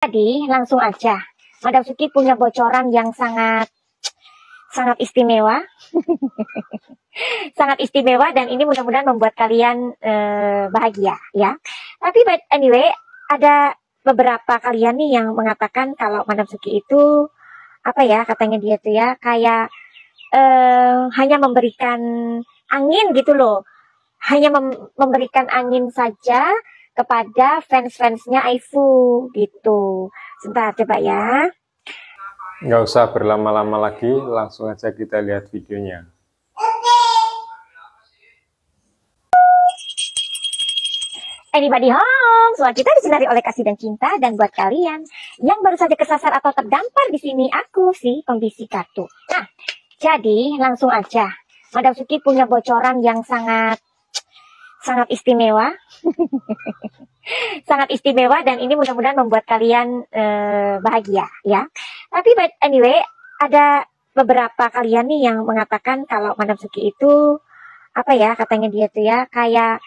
Jadi langsung aja, Madam Suki punya bocoran yang sangat istimewa, sangat istimewa, dan ini mudah-mudahan membuat kalian bahagia ya. Tapi but anyway, ada beberapa kalian nih yang mengatakan kalau Madam Suki itu apa ya, katanya dia tuh ya kayak hanya memberikan angin gitu loh, hanya memberikan angin saja kepada fans-fansnya Aifu gitu. Sebentar coba ya. Nggak usah berlama-lama lagi, langsung aja kita lihat videonya. Anybody home? Suara kita disinari oleh kasih dan cinta, dan buat kalian yang baru saja kesasar atau terdampar di sini, aku si pembisik kartu. Nah, jadi langsung aja, Madam Suki punya bocoran yang sangat istimewa, sangat istimewa, dan ini mudah-mudahan membuat kalian bahagia ya. Tapi but anyway, ada beberapa kalian nih yang mengatakan kalau Madam Suki itu apa ya, katanya dia tuh ya kayak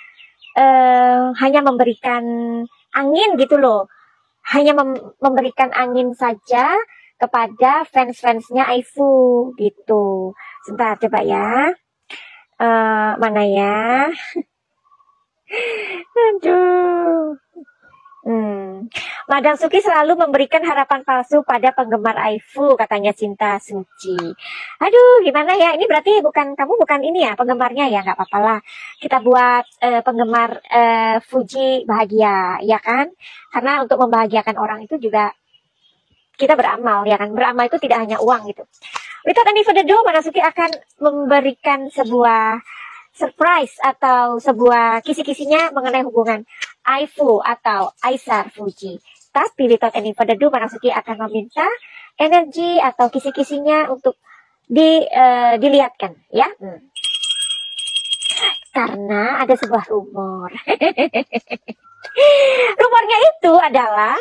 hanya memberikan angin gitu loh, hanya memberikan angin saja kepada fans-fansnya Aifu gitu. Sebentar coba ya, mana ya. Aduh. Madam Suki selalu memberikan harapan palsu pada penggemar Aifu, katanya Cinta Suci. Aduh, gimana ya? Ini berarti kamu bukan ini ya penggemarnya ya? Nggak apa-apa lah. Kita buat penggemar Fuji bahagia, ya kan? Karena untuk membahagiakan orang itu juga kita beramal, ya kan? Beramal itu tidak hanya uang gitu. Without any further ado, Madam Suki akan memberikan sebuah surprise atau sebuah kisi-kisinya mengenai hubungan Aifu atau Aisar Fuji. Tapi without any further ado, Madam Suki akan meminta energi atau kisi-kisinya untuk dilihatkan ya. Karena ada sebuah rumor. Rumornya itu adalah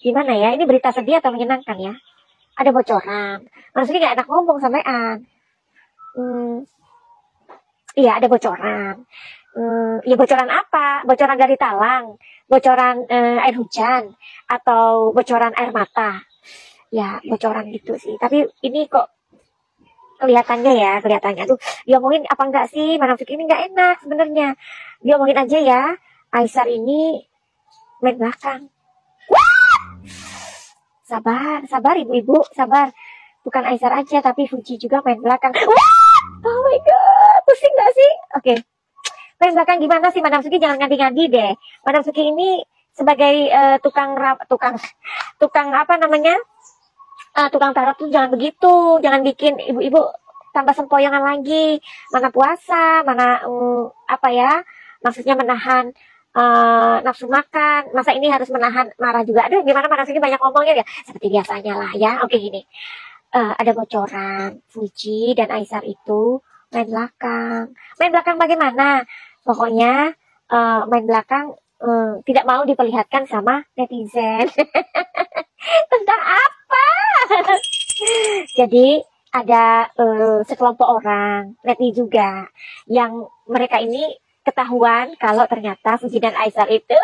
gimana ya? Ini berita sedih atau menyenangkan ya? Ada bocoran. Madam Suki gak enak ngomong sampean. Iya, ada bocoran. Ya bocoran apa? Bocoran dari talang, bocoran air hujan, atau bocoran air mata. Ya, bocoran gitu sih. Tapi ini kok kelihatannya tuh diomongin apa enggak sih? Madam Suki ini enggak enak sebenarnya. Diomongin aja ya. Aisar ini main belakang. Sabar ibu-ibu, sabar. Bukan Aisar aja, tapi Fuji juga main belakang. Oh my god, pusing gak sih? Oke. Main belakang gimana sih Madam Suki? Jangan ngadi-ngadi deh. Madam Suki ini sebagai tukang apa namanya? Tukang tarot tuh jangan begitu. Jangan bikin ibu-ibu tambah sempoyongan lagi. Mana puasa, mana apa ya? Maksudnya menahan nafsu makan. Masa ini harus menahan marah juga? Aduh, gimana Madam Suki banyak ngomongnya ya? Seperti biasanya lah ya. Oke, gini. Ada bocoran Fuji dan Aisar itu main belakang. Main belakang bagaimana? Pokoknya main belakang tidak mau diperlihatkan sama netizen. Tentang apa? Jadi ada sekelompok orang, netizen juga, yang mereka ini ketahuan kalau ternyata Fuji dan Aisar itu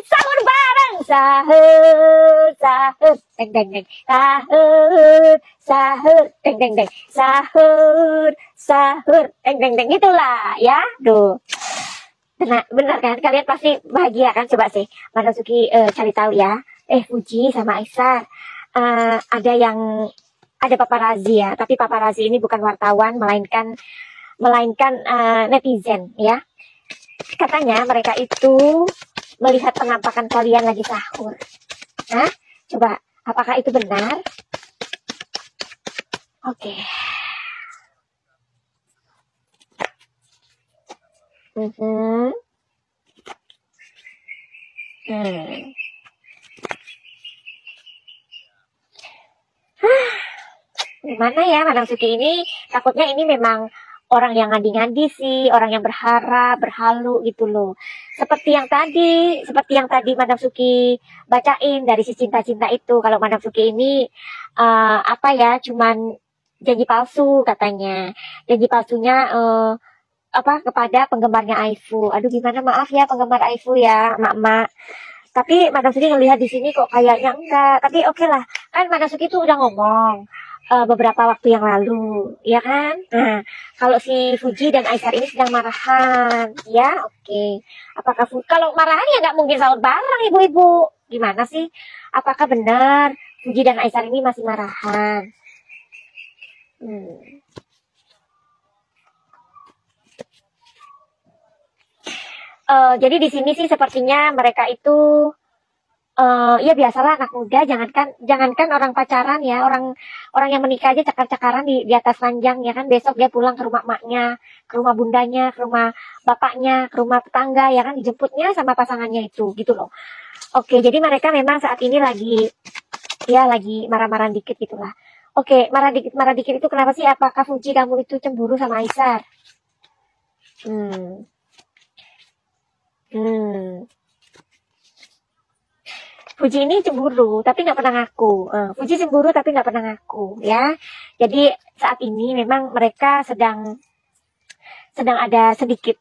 sahur bareng, sahur, deng deng deng, sahur, deng deng deng, sahur, deng deng deng, gitulah ya. Duh, benar kan? Kalian pasti bahagia kan? Coba sih Madam Suki cari tahu ya. Fuji sama Aisar ada paparazzi ya, tapi paparazzi ini bukan wartawan, melainkan netizen ya. Katanya mereka itu melihat penampakan kalian lagi sahur. Hah? Coba, apakah itu benar? Oke. Gimana ya Madam Suki ini? Takutnya ini memang orang yang ngadi-ngadi sih, orang yang berhalu gitu loh. Seperti yang tadi Madam Suki bacain dari si cinta-cinta itu. Kalau Madam Suki ini apa ya, cuman janji palsu katanya. Janji palsunya kepada penggemarnya Aifu. Aduh, gimana, maaf ya penggemar Aifu ya, mak-mak. Tapi Madam Suki ngelihat di sini kok kayaknya enggak. Tapi oke lah, kan Madam Suki tuh udah ngomong beberapa waktu yang lalu, ya kan? Nah, kalau si Fuji dan Aisar ini sedang marahan, ya oke. Apakah kalau marahan ya nggak mungkin sahur bareng ibu-ibu? Gimana sih? Apakah benar Fuji dan Aisar ini masih marahan? Jadi di sini sih sepertinya mereka itu ya biasalah anak muda, jangankan orang pacaran ya, orang yang menikah aja cakar-cakaran di atas ranjang ya kan. Besok dia pulang ke rumah emaknya, ke rumah bundanya, ke rumah bapaknya, ke rumah tetangga ya kan, dijemputnya sama pasangannya itu gitu loh. Oke, jadi mereka memang saat ini lagi marah-marah dikit gitulah. Oke, marah dikit itu kenapa sih? Apakah Fuji kamu itu cemburu sama Aisar? Fuji ini cemburu tapi nggak pernah ngaku. Fuji cemburu tapi nggak pernah ngaku ya. Jadi saat ini memang mereka sedang ada sedikit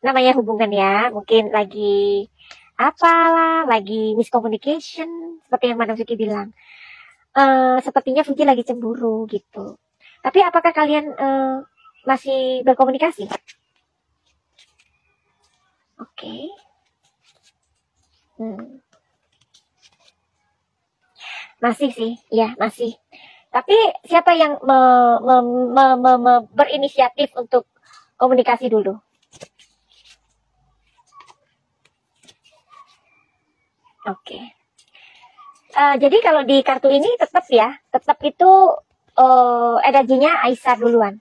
namanya hubungan ya. Mungkin lagi apalah, lagi miscommunication seperti yang Madam Suki bilang. Sepertinya Fuji lagi cemburu gitu. Tapi apakah kalian masih berkomunikasi? Oke. Masih sih, ya masih. Tapi siapa yang berinisiatif untuk komunikasi dulu? Oke. Jadi kalau di kartu ini tetap itu energinya Aisar duluan.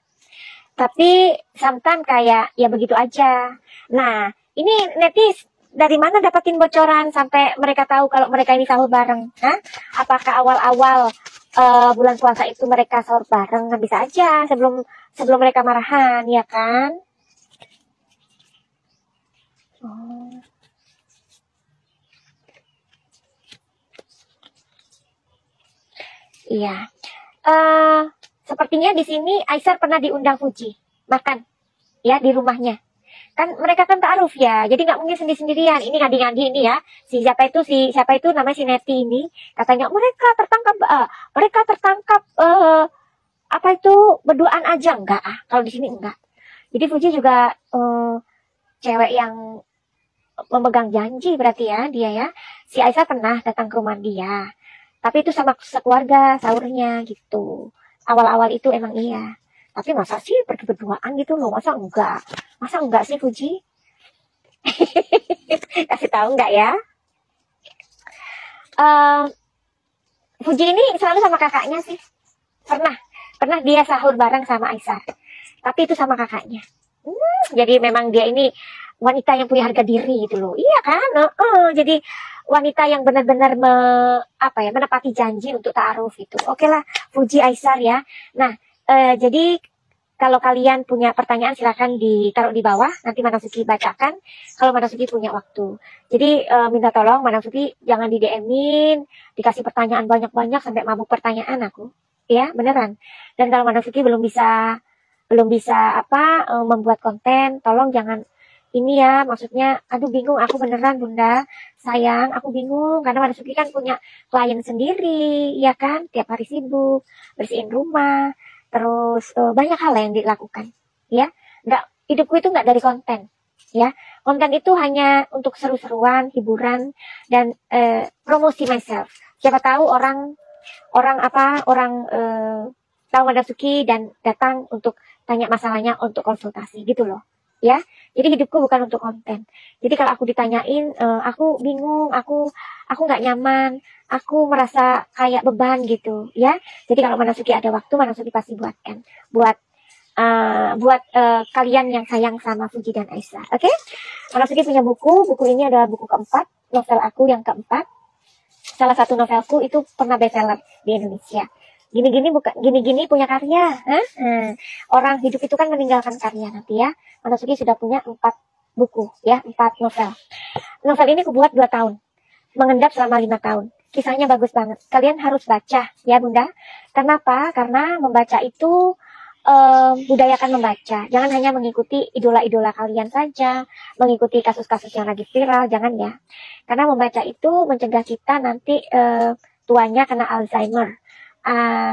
Tapi sometimes kayak ya begitu aja. Nah, ini netis dari mana dapatin bocoran sampai mereka tahu kalau mereka ini sahur bareng? Hah? Apakah awal-awal bulan puasa itu mereka sahur bareng? Nah, bisa aja sebelum mereka marahan, ya kan? Iya. Sepertinya di sini Aisar pernah diundang Fuji makan ya di rumahnya. Kan mereka kan ta'aruf ya, jadi nggak mungkin sendiri-sendirian. Ini ngadi-ngadi ini ya, siapa itu namanya si Neti ini, katanya mereka tertangkap apa itu berduaan aja. Enggak kalau di sini enggak. Jadi Fuji juga cewek yang memegang janji berarti ya dia ya. Si Aisyah pernah datang ke rumah dia, tapi itu sama sekeluarga sahurnya gitu. Awal-awal itu emang iya. Tapi masa sih pergi berduaan gitu loh, masa enggak sih Fuji? Kasih tahu enggak ya? Fuji ini selalu sama kakaknya sih. Pernah dia sahur bareng sama Aisyah. Tapi itu sama kakaknya. Jadi memang dia ini wanita yang punya harga diri gitu loh. Iya kan? Jadi wanita yang benar-benar menepati janji untuk ta'aruf itu. Oke lah, Fuji Aisyah ya. Nah, jadi kalau kalian punya pertanyaan silahkan ditaruh di bawah, nanti Madam Suki bacakan kalau Madam Suki punya waktu. Jadi minta tolong Madam Suki jangan di DM-in, dikasih pertanyaan banyak-banyak sampai mabuk pertanyaan aku. Ya, beneran. Dan kalau Madam Suki belum bisa membuat konten, tolong jangan ini ya, maksudnya aduh bingung aku beneran Bunda, sayang aku bingung karena Madam Suki kan punya klien sendiri, ya kan, tiap hari sibuk bersihin rumah. Terus banyak hal yang dilakukan, ya. Hidupku itu nggak dari konten, ya. Konten itu hanya untuk seru-seruan, hiburan, dan promosi myself. Siapa tahu orang tahu Madam Suki dan datang untuk tanya masalahnya untuk konsultasi gitu loh, ya. Jadi hidupku bukan untuk konten. Jadi kalau aku ditanyain, aku bingung, aku nggak nyaman, aku merasa kayak beban gitu, ya. Jadi kalau Madam Suki ada waktu, Madam Suki pasti buatkan buat kalian yang sayang sama Fuji dan Aisyah. Oke? Madam Suki punya buku ini adalah buku keempat, novel aku yang keempat. Salah satu novelku itu pernah bestseller di Indonesia. Gini-gini punya karya. Orang hidup itu kan meninggalkan karya nanti ya. Madam Suki sudah punya 4 buku ya, 4 novel. Novel ini aku buat 2 tahun. Mengendap selama 5 tahun. Kisahnya bagus banget. Kalian harus baca ya Bunda. Kenapa? Karena membaca itu budayakan membaca. Jangan hanya mengikuti idola-idola kalian saja, mengikuti kasus-kasus yang lagi viral, jangan ya. Karena membaca itu mencegah kita nanti tuanya kena Alzheimer,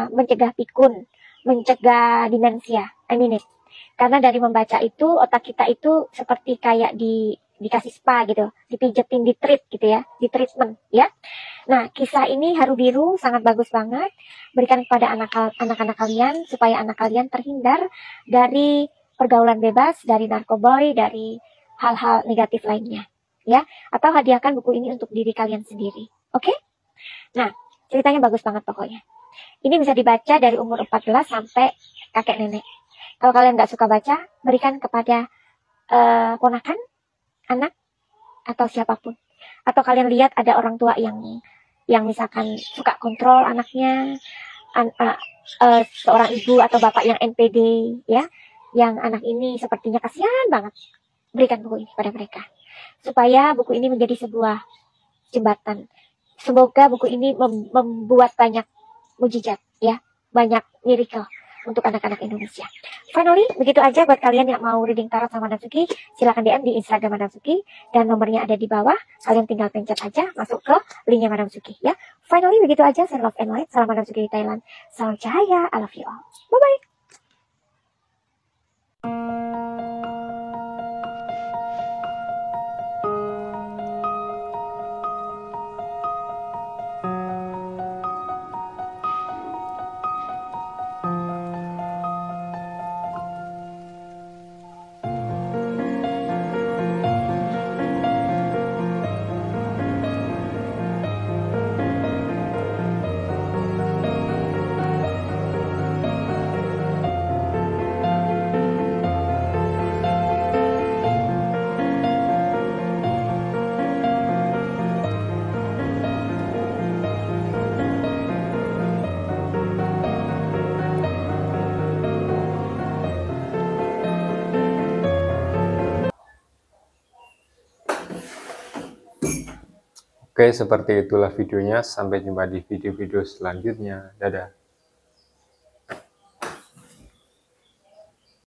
mencegah pikun, mencegah demensia. I mean it. Karena dari membaca itu otak kita itu seperti kayak dikasih spa gitu, dipijetin, ditreat gitu ya, di treatment ya. Nah, kisah ini Haru Biru sangat bagus banget. Berikan kepada anak-anak kalian supaya anak kalian terhindar dari pergaulan bebas, dari narkoboy, dari hal-hal negatif lainnya ya. Atau hadiahkan buku ini untuk diri kalian sendiri. Oke? Nah, ceritanya bagus banget pokoknya. Ini bisa dibaca dari umur 14 sampai kakek nenek. Kalau kalian nggak suka baca, berikan kepada ponakan, anak, atau siapapun. Atau kalian lihat ada orang tua yang misalkan suka kontrol anaknya, seorang ibu atau bapak yang NPD ya, yang anak ini sepertinya kasihan banget, berikan buku ini pada mereka supaya buku ini menjadi sebuah jembatan. Semoga buku ini membuat banyak mujizat ya, banyak miracle untuk anak-anak Indonesia. Finally, begitu aja buat kalian yang mau reading tarot sama Madam Suki, silakan DM di Instagram Madam Suki dan nomornya ada di bawah. Kalian tinggal pencet aja masuk ke linknya Madam Suki ya. Finally, begitu aja. Send love and light. Salam Madam Suki di Thailand. Salam cahaya. I love you all. Bye bye. Oke, seperti itulah videonya. Sampai jumpa di video-video selanjutnya. Dadah.